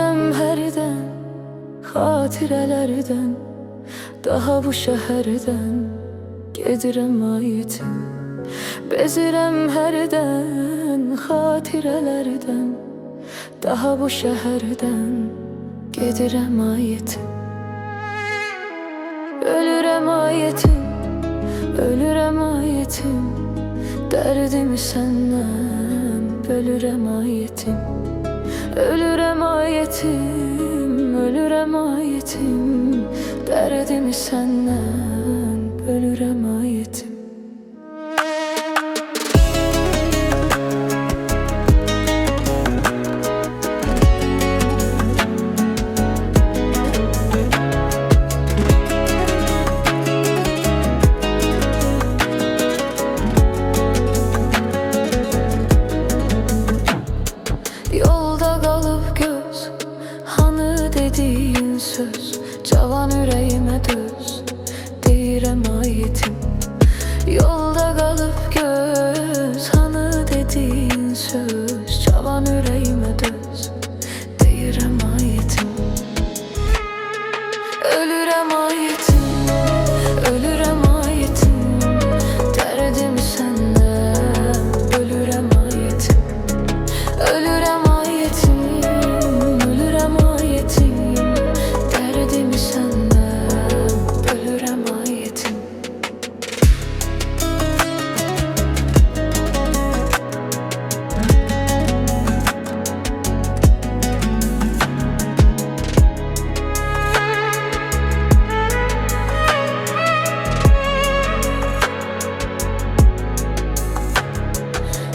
Bezirəm hərdən, xatirələrdən, daha bu şəhərdən gedirəm ayetim. Bezirəm hərdən, xatirələrdən, daha bu şəhərdən gedirəm ayetim. Ölürəm ayetim, ölürəm ayetim, dərdimi səndən bölürəm ayetim. Ölürəm ayetim, ölürəm ayetim, dərdimi səndən bölürəm ayetim. Yolda kalıp göz, hanı dediğin söz, cavan yüreğime düz, deyirəm ayetim. Yolda kalıp göz, hanı dediğin söz, cavan yüreğime düz, deyirəm ayetim. Ölürəm ayetim, ölürəm ayetim, dərdimi səndən bölürəm ayetim. Ölürəm ayetim, ölürəm ayetim, dərdimi səndən bölürəm ayetim.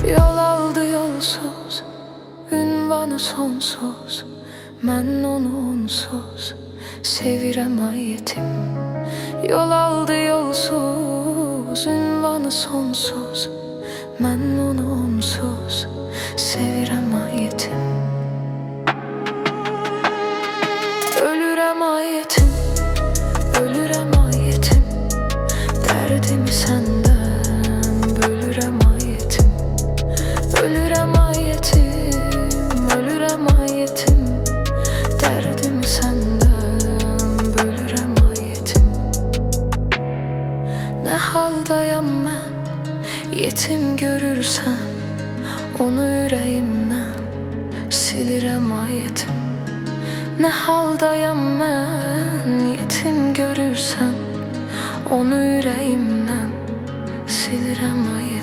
Yol aldı yolsuz, ünvanı sonsuz, mən onu onsuz sevirəm ayetim. Yol aldı yolsuz, ünvanı sonsuz, mən onu onsuz sevirəm ayetim. Ölürəm ayetim, ölürəm ayetim, dərdimi səndən bölürəm ayetim. Ölürəm ayetim, ölürəm ayetim, dərdimi səndən bölürəm ayetim. Nə haldayam mən, yetim görürsən, onu ürəyimdən silirəm ayetim. Nə haldayam mən, yetim görürsən, onu ürəyimdən silirəm ayetim.